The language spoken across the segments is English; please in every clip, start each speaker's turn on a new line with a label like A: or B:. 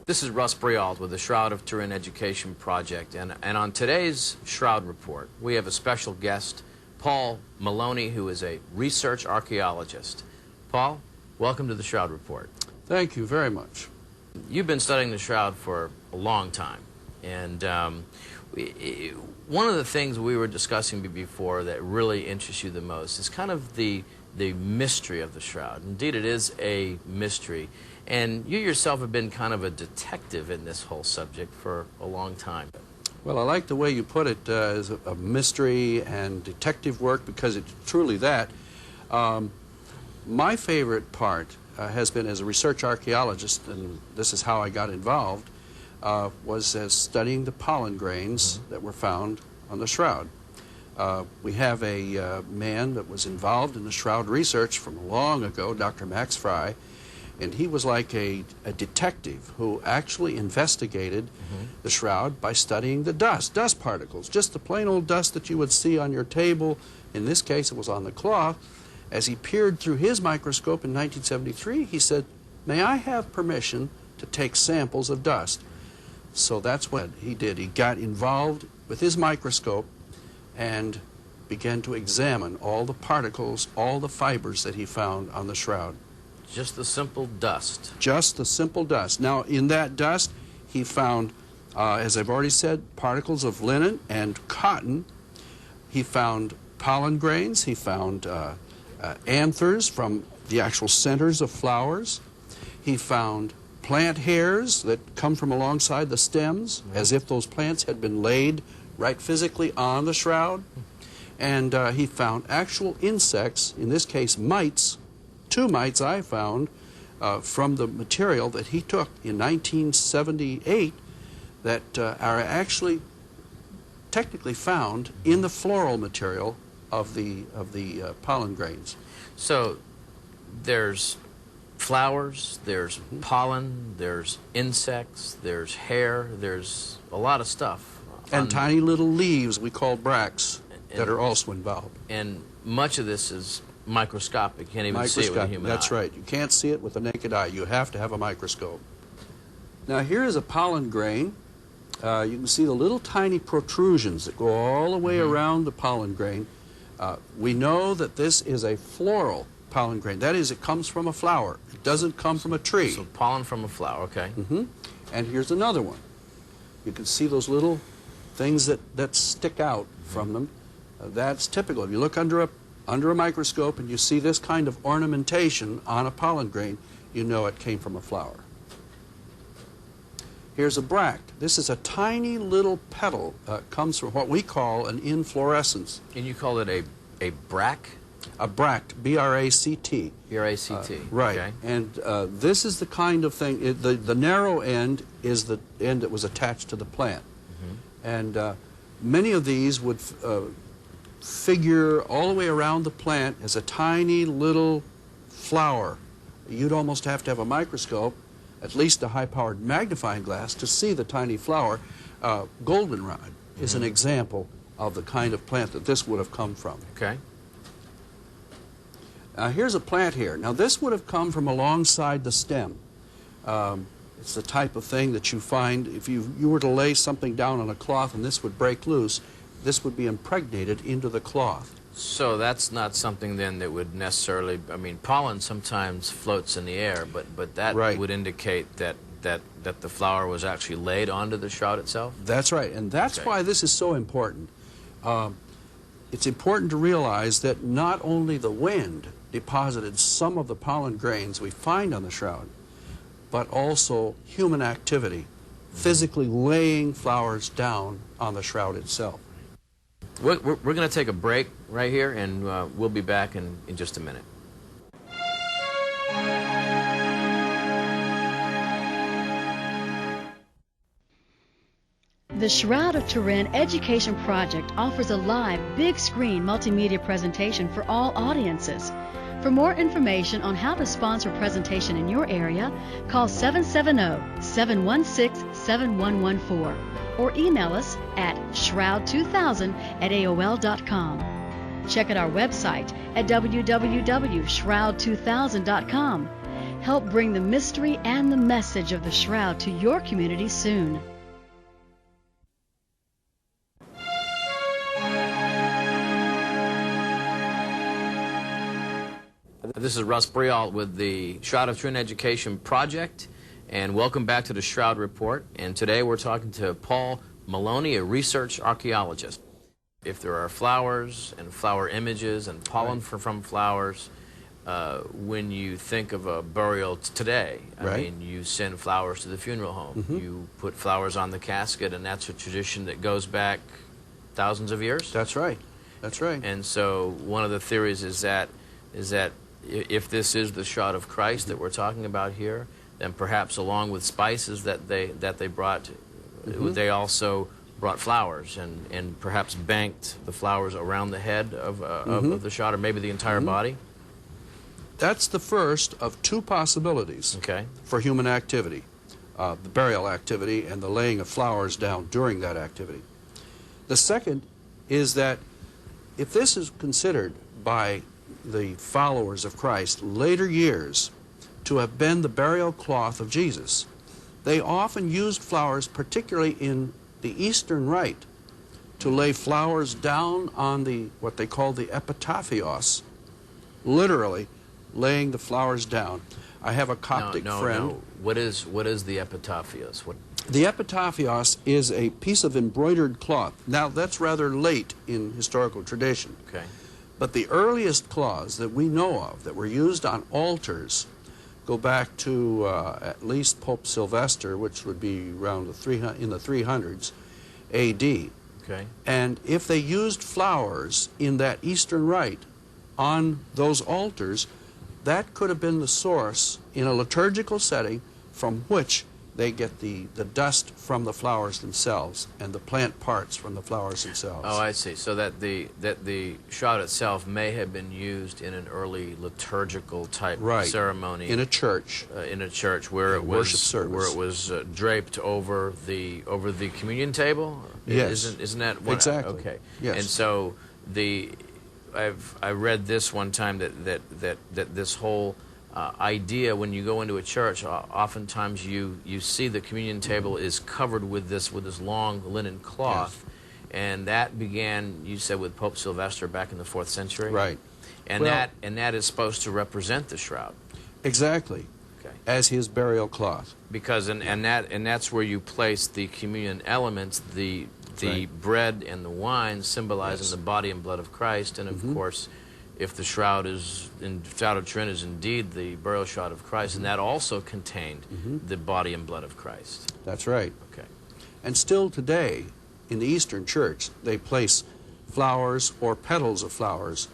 A: This is Russ Briald with the Shroud of Turin Education Project, and on today's Shroud Report, we have a special guest, Paul Maloney, who is a research archaeologist. Paul, welcome to the Shroud Report.
B: Thank you very much.
A: You've been studying the Shroud for a long time, and one of the things we were discussing before that really interests you the most is kind of the mystery of the Shroud. Indeed, it is a mystery. And you yourself have been kind of a detective in this whole subject for a long time.
B: Well, I like the way you put it as a mystery and detective work, because it's truly that. My favorite part has been as a research archaeologist, and this is how I got involved, was as studying the pollen grains that were found on the Shroud. We have a man that was involved in the Shroud research from long ago, Dr. Max Fry, and he was like a detective who actually investigated the Shroud by studying the dust particles, just the plain old dust that you would see on your table. In this case, it was on the cloth. As he peered through his microscope in 1973, he said, "May I have permission to take samples of dust?" So that's what he did. He got involved with his microscope and began to examine all the particles, all the fibers that he found on the Shroud.
A: Just the simple dust.
B: Just the simple dust. Now, in that dust, he found, as I've already said, particles of linen and cotton. He found pollen grains. He found anthers from the actual centers of flowers. He found plant hairs that come from alongside the stems, as if those plants had been laid right physically on the Shroud. And he found actual insects, in this case mites. 2 mites I found from the material that he took in 1978 that are actually technically found in the floral material of the pollen grains.
A: So there's flowers, there's pollen, there's insects, there's hair, there's a lot of stuff.
B: And tiny little leaves we call bracts that are also involved.
A: And much of this is microscopic. You can't even see it with a human eye.
B: That's right. You can't see it with the naked eye. You have to have a microscope. Now here is a pollen grain. You can see the little tiny protrusions that go all the way around the pollen grain. We know that this is a floral pollen grain. That is, it comes from a flower. It doesn't come from a tree.
A: So pollen from a flower, okay.
B: And here's another one. You can see those little things that stick out from them. That's typical. If you look under a microscope and you see this kind of ornamentation on a pollen grain, you know it came from a flower. Here's a bract. This is a tiny little petal. Comes from what we call an inflorescence.
A: And you call it a bract?
B: A bract, B-R-A-C-T.
A: B-R-A-C-T.
B: Right.
A: Okay.
B: And this is the kind of thing, the narrow end is the end that was attached to the plant. And many of these would figure all the way around the plant as a tiny little flower. You'd almost have to have a microscope, at least a high-powered magnifying glass, to see the tiny flower. Goldenrod is an example of the kind of plant that this would have come from.
A: Okay.
B: Here's a plant here. Now this would have come from alongside the stem. It's the type of thing that you find if you were to lay something down on a cloth and this would break loose, this would be impregnated into the cloth.
A: So that's not something then that would necessarily, I mean, pollen sometimes floats in the air, but that would indicate that the flower was actually laid onto the Shroud itself?
B: That's right, and that's why this is so important. It's important to realize that not only the wind deposited some of the pollen grains we find on the Shroud, but also human activity, physically laying flowers down on the Shroud itself.
A: We're going to take a break right here, and we'll be back in just a minute.
C: The Shroud of Turin Education Project offers a live, big-screen multimedia presentation for all audiences. For more information on how to sponsor a presentation in your area, call 770-716-7114 or email us at shroud2000@aol.com. Check out our website at www.shroud2000.com. Help bring the mystery and the message of the Shroud to your community soon.
A: This is Russ Briall with the Shroud of Truth Education Project, and welcome back to the Shroud Report. And today we're talking to Paul Maloney, a research archaeologist. If there are flowers and flower images and pollen from flowers, when you think of a burial today, I mean, you send flowers to the funeral home. You put flowers on the casket, and that's a tradition that goes back thousands of years.
B: That's right. That's right.
A: And so one of the theories is that if this is the Shroud of Christ that we're talking about here, then perhaps along with spices that they brought, they also brought flowers and perhaps banked the flowers around the head of the Shroud, or maybe the entire body.
B: That's the first of two possibilities for human activity, the burial activity and the laying of flowers down during that activity. The second is that if this is considered by the followers of Christ later years to have been the burial cloth of Jesus, they often used flowers, particularly in the Eastern Rite, to lay flowers down on the what they call the epitaphios, literally laying the flowers down. I have a Coptic friend.
A: No. What is the epitaphios?
B: The epitaphios is a piece of embroidered cloth. Now, that's rather late in historical tradition. But the earliest cloths that we know of that were used on altars go back to at least Pope Sylvester, which would be around in the 300s A.D. And if they used flowers in that Eastern Rite on those altars, that could have been the source in a liturgical setting from which they get the dust from the flowers themselves and the plant parts from the flowers themselves.
A: Oh, I see. So that the shroud itself may have been used in an early liturgical type ceremony
B: in a church.
A: Where it was
B: worship service.
A: Draped over the communion table.
B: Yes.
A: Isn't that one?
B: Exactly.
A: Okay.
B: Yes.
A: And so I read this one time that this whole idea, when you go into a church, oftentimes you see the communion table is covered with this long linen cloth, and that began, you said, with Pope Sylvester back in the 4th century,
B: right?
A: And that is supposed to represent the shroud,
B: exactly, as his burial cloth. Because
A: and that's where you place the communion elements, the bread and the wine, symbolizing the body and blood of Christ, and of course, if the Shroud of Turin is indeed the burial shroud of Christ, and that also contained the body and blood of Christ.
B: That's right.
A: Okay.
B: And still today, in the Eastern Church, they place flowers or petals of flowers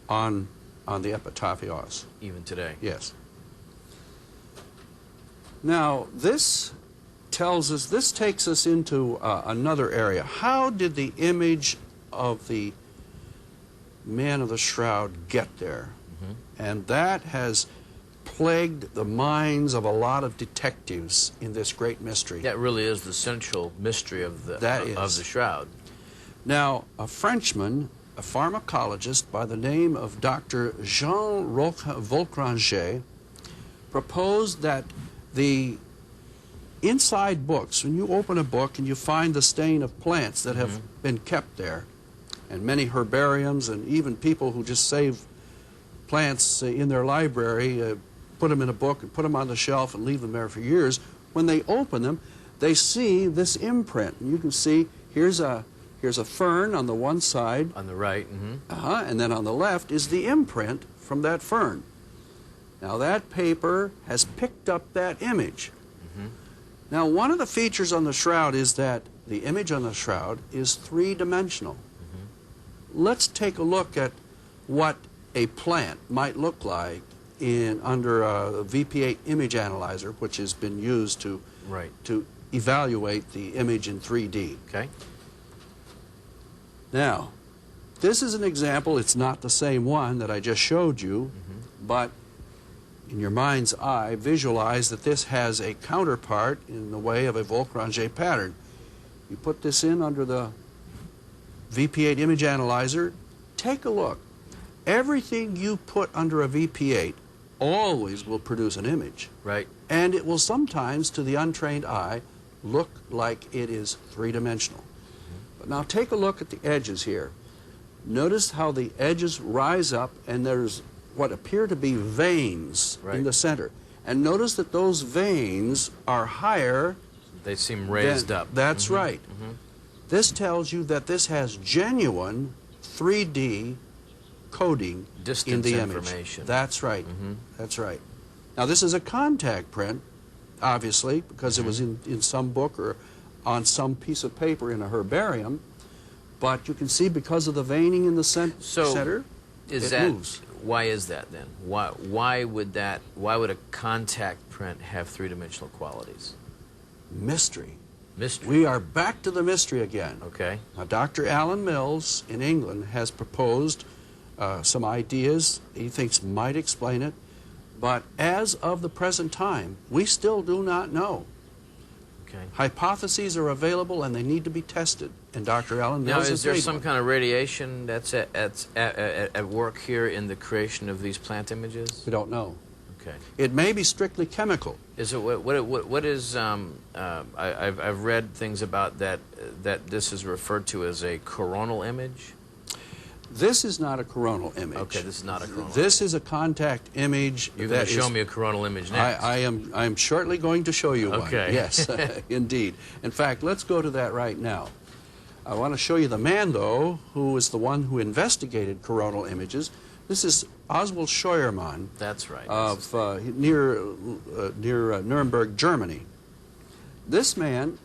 B: on the epitaphios.
A: Even today.
B: Yes. Now, this takes us into another area. How did the image of the man of the shroud get there? And that has plagued the minds of a lot of detectives in this great mystery.
A: That really is the central mystery of the shroud.
B: Now, a Frenchman, a pharmacologist by the name of Dr. Jean Volcranger, proposed that the inside books, when you open a book and you find the stain of plants that have been kept there, and many herbariums and even people who just save plants in their library, put them in a book and put them on the shelf and leave them there for years, when they open them, they see this imprint. And you can see here's a fern on the one side.
A: On the right.
B: And then on the left is the imprint from that fern. Now that paper has picked up that image. Now, one of the features on the shroud is that the image on the shroud is three-dimensional. Let's take a look at what a plant might look like under a VP8 image analyzer, which has been used to evaluate the image in 3D.
A: Okay.
B: Now, this is an example. It's not the same one that I just showed you, but in your mind's eye, visualize that this has a counterpart in the way of a Volcranger pattern. You put this in under the VP8 image analyzer, take a look. Everything you put under a VP8 always will produce an image.
A: Right.
B: And it will sometimes, to the untrained eye, look like it is three-dimensional. But now take a look at the edges here. Notice how the edges rise up and there's what appear to be veins in the center. And notice that those veins are higher.
A: They seem raised up.
B: That's right. This tells you that this has genuine 3D coding in the image.
A: Information.
B: That's right. That's right. Now this is a contact print, obviously, because it was in some book or on some piece of paper in a herbarium. But you can see because of the veining in the center, it moves.
A: Why is that then? Why would a contact print have three-dimensional qualities?
B: Mystery.
A: Mystery.
B: We are back to the mystery again.
A: Okay.
B: Now, Dr. Alan Mills in England has proposed some ideas he thinks might explain it, but as of the present time, we still do not know.
A: Okay.
B: Hypotheses are available and they need to be tested, and Dr. Alan Mills
A: Now,
B: has
A: is there
B: made
A: some
B: one.
A: kind of radiation that's at work here in the creation of these plant images?
B: We don't know.
A: Okay.
B: It may be strictly chemical.
A: Is it what is I've read things about that this is referred to as a coronal image.
B: This is not a coronal image.
A: Okay, this is not a coronal.
B: This is a contact image.
A: You're going to show me a coronal image next.
B: I am shortly going to show you one.
A: Okay.
B: Yes, indeed. In fact, let's go to that right now. I want to show you the man, though, who is the one who investigated coronal images. This is Oswald Scheuermann.
A: That's right.
B: Of near Nuremberg, Germany. This man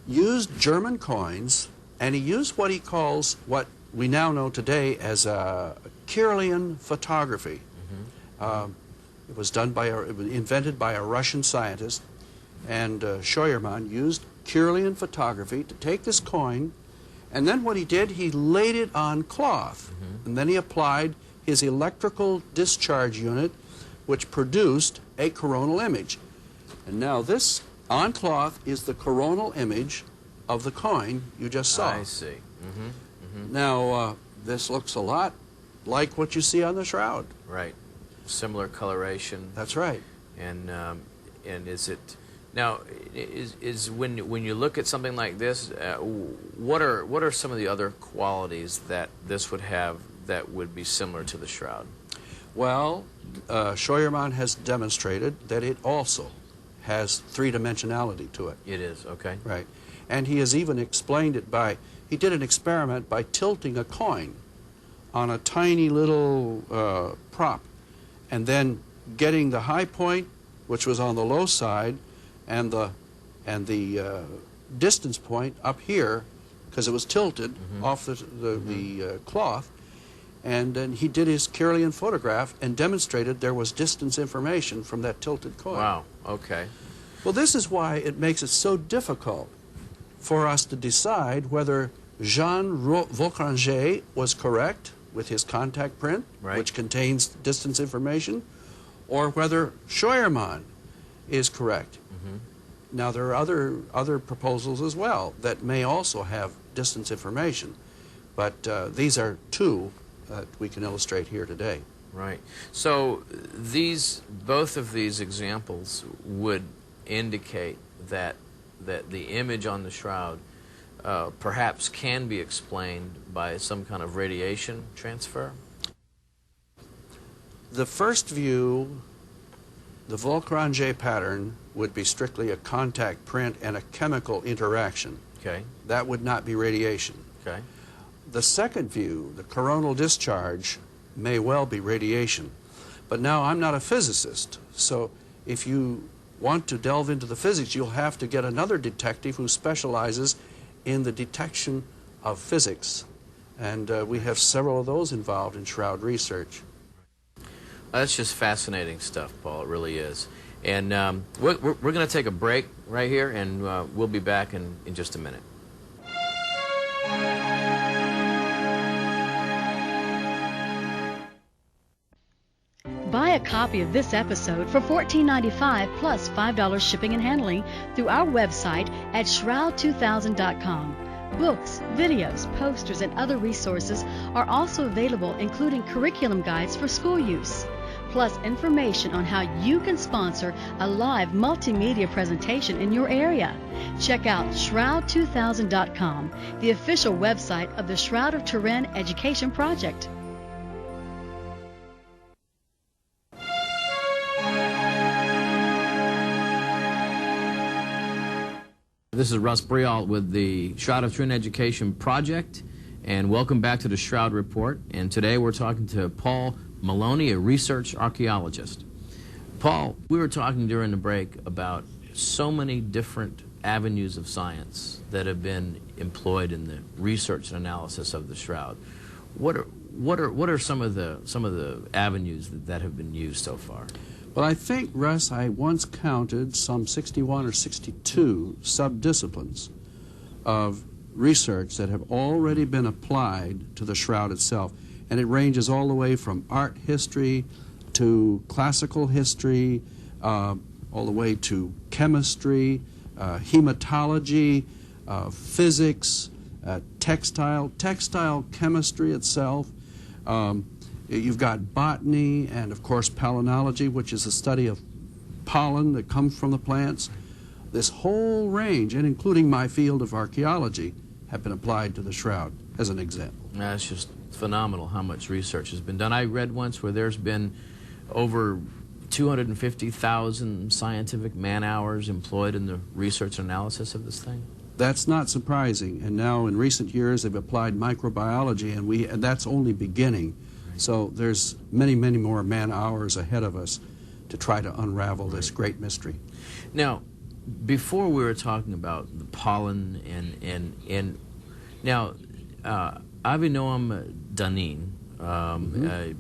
B: used German coins, and he used what he calls what we now know today as Kirlian photography. It was invented by a Russian scientist, and Scheuermann used Kirlian photography to take this coin, and then what he did, he laid it on cloth, and then he applied his electrical discharge unit, which produced a coronal image. And now this on cloth is the coronal image of the coin you just saw.
A: I see.
B: Now, this looks a lot like what you see on the shroud.
A: Right. Similar coloration.
B: That's right.
A: And is it now? Is when you look at something like this, what are some of the other qualities that this would have that would be similar to the shroud?
B: Well, Scheuermann has demonstrated that it also has three-dimensionality to it.
A: It is, okay.
B: Right. And he has even explained it by, he did an experiment by tilting a coin on a tiny little prop, and then getting the high point, which was on the low side, and the distance point up here, because it was tilted off the cloth. And then he did his Kirlian photograph and demonstrated there was distance information from that tilted coin.
A: Wow, okay.
B: Well, this is why it makes it so difficult for us to decide whether Jean Vautringet was correct with his contact print, which contains distance information, or whether Scheuermann is correct. Now, there are other proposals as well that may also have distance information, but these are two that we can illustrate here today.
A: Right. So both of these examples would indicate that the image on the shroud perhaps can be explained by some kind of radiation transfer?
B: The first view, the Vautringet pattern, would be strictly a contact print and a chemical interaction.
A: Okay.
B: That would not be radiation.
A: Okay.
B: The second view, the coronal discharge, may well be radiation. But now I'm not a physicist, so if you want to delve into the physics, you'll have to get another detective who specializes in the detection of physics. And we have several of those involved in shroud research.
A: That's just fascinating stuff, Paul. It really is. And we're going to take a break right here, and we'll be back in just a minute.
C: Buy a copy of this episode for $14.95 plus $5 shipping and handling through our website at shroud2000.com. Books, videos, posters, and other resources are also available, including curriculum guides for school use. plus information on how you can sponsor a live multimedia presentation in your area. Check out shroud2000.com, the official website of the Shroud of Turin Education Project.
A: This is Russ Brial with the Shroud of Turin Education Project, and welcome back to the Shroud Report. And today we're talking to Paul Maloney, a research archaeologist. Paul, we were talking during the break about so many different avenues of science that have been employed in the research and analysis of the Shroud. What are some of the avenues that have been used so far?
B: Well, I think, Russ, I once counted some 61 or 62 subdisciplines of research that have already been applied to the Shroud itself. And it ranges all the way from art history to classical history, all the way to chemistry, hematology, physics, textile chemistry itself. You've got botany and, of course, palynology, which is the study of pollen that comes from the plants. This whole range, and including my field of archaeology, have been applied to the Shroud, as an example.
A: That's just phenomenal how much research has been done. I read once where there's been over 250,000 scientific man-hours employed in the research and analysis of this thing.
B: That's not surprising, and now in recent years they've applied microbiology, and that's only beginning. So there's many, many more man-hours ahead of us to try to unravel this great mystery.
A: Now, before we were talking about the pollen and now Avinoam Danin,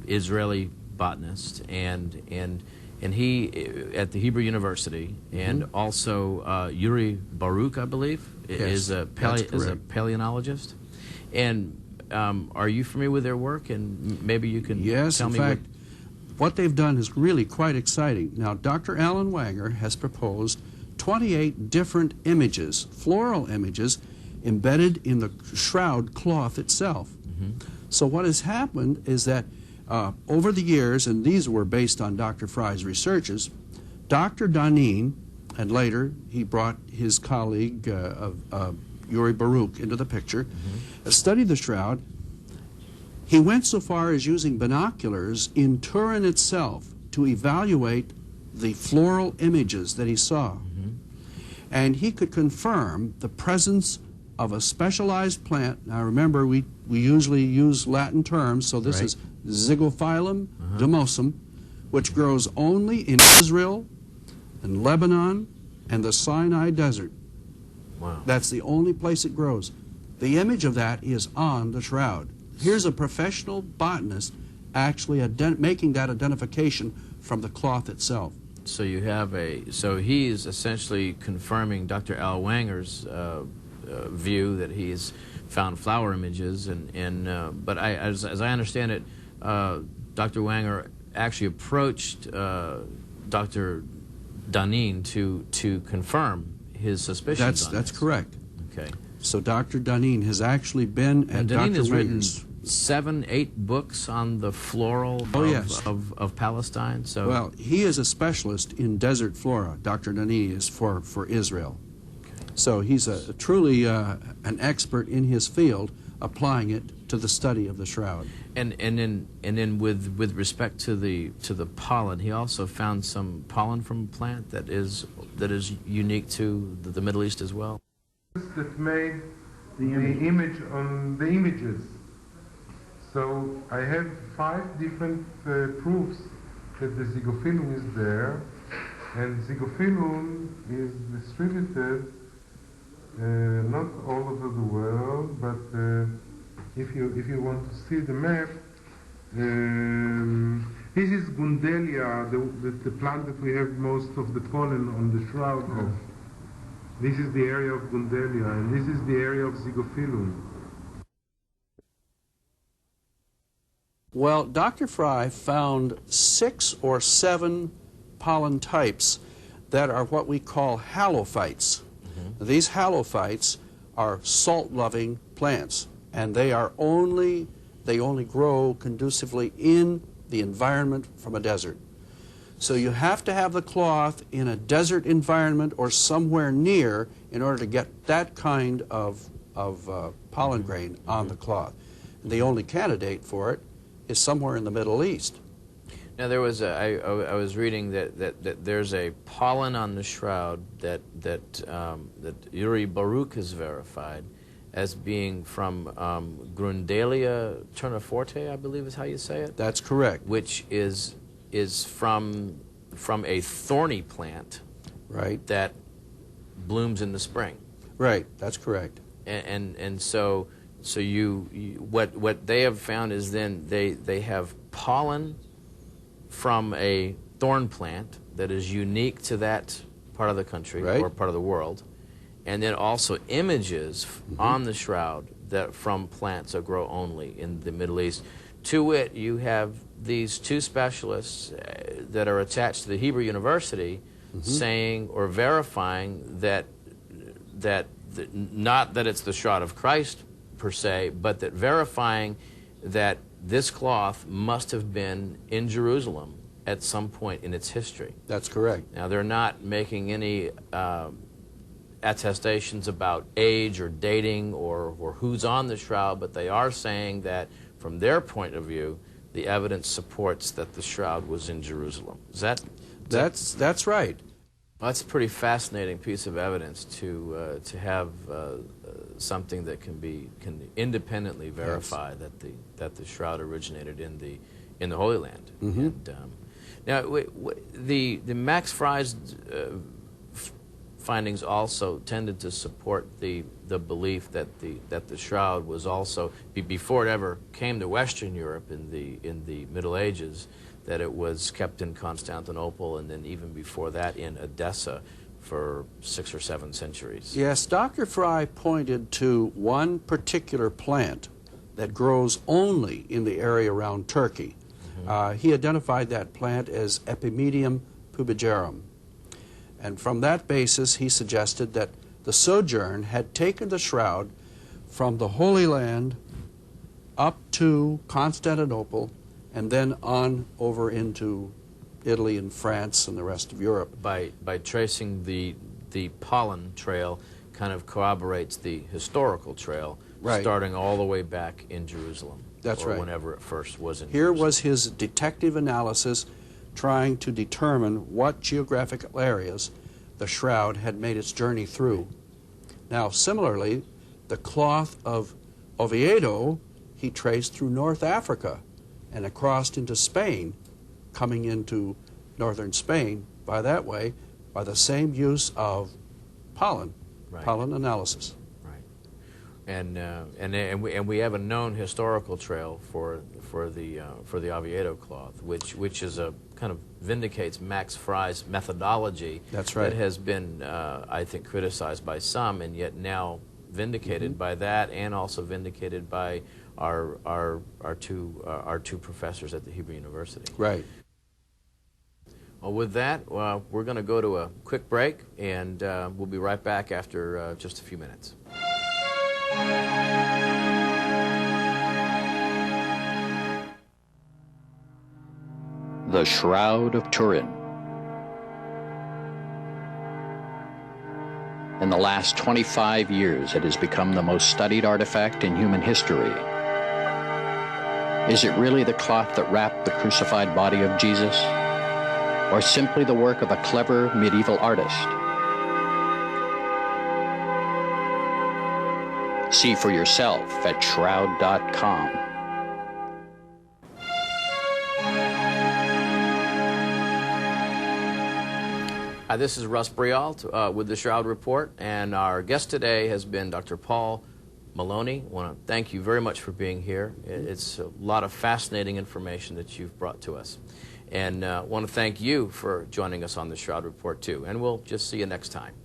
A: Israeli botanist, and he at the Hebrew University, and also Yuri Baruch, I believe, is a paleontologist. And are you familiar with their work? And maybe you can tell me.
B: In fact, what they've done is really quite exciting. Now, Dr. Alan Wanger has proposed 28 different images, floral images, embedded in the Shroud cloth itself. So what has happened is that over the years, and these were based on Dr. Fry's researches, Dr. Danin, and later he brought his colleague Yuri Baruch into the picture, studied the Shroud. He went so far as using binoculars in Turin itself to evaluate the floral images that he saw. And he could confirm the presence of a specialized plant. Now remember, we usually use Latin terms, so this is Zygophyllum domosum, which grows only in Israel and Lebanon and the Sinai Desert.
A: Wow.
B: That's the only place it grows. The image of that is on the Shroud. Here's a professional botanist actually making that identification from the cloth itself.
A: So you have so he's essentially confirming Dr. Al Wanger's view that he's found flower images, but as I understand it, Dr. Wanger actually approached Dr. Danin to confirm his suspicions.
B: That's correct.
A: Okay.
B: So Dr. Danin has actually been at
A: Danin
B: Dr.
A: has written
B: Wanger's
A: 7-8 books on the floral of Palestine. So
B: well, he is a specialist in desert flora. Dr. Danin is for Israel. Okay. So he's truly an expert in his field, applying it to the study of the Shroud.
A: And then with respect to the pollen, he also found some pollen from a plant that is unique to the Middle East as well.
D: That made the image on the images. So I have 5 different proofs that the Zygophyllum is there, and Zygophyllum is distributed not all over the world, but if you want to see the map, this is Gundelia, the plant that we have most of the pollen on the Shroud of. This is the area of Gundelia, and this is the area of Zygophyllum.
B: Well, Dr. Fry found 6 or 7 pollen types that are what we call halophytes. These halophytes are salt-loving plants, and they only grow conducively in the environment from a desert. So you have to have the cloth in a desert environment or somewhere near in order to get that kind of pollen grain on the cloth. And the only candidate for it is somewhere in the Middle East.
A: Now there was I was reading that there's a pollen on the shroud that Uri Baruch has verified as being from Grundalia terniforte, I believe is how you say it.
B: That's correct.
A: Which is from a thorny plant,
B: right,
A: that blooms in the spring.
B: Right, that's correct.
A: And so what they have found is then they have pollen from a thorn plant that is unique to that part of the country,
B: right,
A: or part of the world, and then also images on the shroud that from plants that grow only in the Middle East. To wit, you have these two specialists that are attached to the Hebrew University saying or verifying that not that it's the shroud of Christ per se, but that verifying that this cloth must have been in Jerusalem at some point in its history.
B: That's correct.
A: Now, they're not making any attestations about age or dating or who's on the shroud, but they are saying that from their point of view, the evidence supports that the shroud was in Jerusalem.
B: That's right.
A: Well, that's a pretty fascinating piece of evidence to have something that can independently verify that the shroud originated in the Holy Land. And, now, the Max Fry's findings also tended to support the belief that the shroud was also, before it ever came to Western Europe in the Middle Ages, that it was kept in Constantinople, and then even before that in Edessa for 6 or 7 centuries.
B: Yes, Dr. Fry pointed to one particular plant that grows only in the area around Turkey. He identified that plant as Epimedium pubigerum. And from that basis, he suggested that the sojourn had taken the shroud from the Holy Land up to Constantinople and then on over into Italy and France and the rest of Europe.
A: By tracing the pollen trail kind of corroborates the historical trail,
B: right,
A: starting all the way back in Jerusalem.
B: That's right.
A: Or whenever it first was in
B: Here
A: Jerusalem.
B: was his detective analysis trying to determine what geographical areas the shroud had made its journey through. Now, similarly, the cloth of Oviedo he traced through North Africa and across into Spain, coming into northern Spain by that way, by the same use of pollen,
A: right,
B: pollen analysis.
A: Right, and we have a known historical trail for the Oviedo cloth, which is a kind of vindicates Max Fry's methodology.
B: That's right.
A: That has been, I think, criticized by some, and yet now vindicated by that, and also vindicated by our two professors at the Hebrew University.
B: Right.
A: Well, with that, we're going to go to a quick break, and we'll be right back after just a few minutes.
E: The Shroud of Turin. In the last 25 years, it has become the most studied artifact in human history. Is it really the cloth that wrapped the crucified body of Jesus, or simply the work of a clever medieval artist? See for yourself at shroud.com.
A: This is Russ Brialt with the Shroud Report, and our guest today has been Dr. Paul Maloney. I want to thank you very much for being here. It's a lot of fascinating information that you've brought to us. And I want to thank you for joining us on the Shroud Report, too. And we'll just see you next time.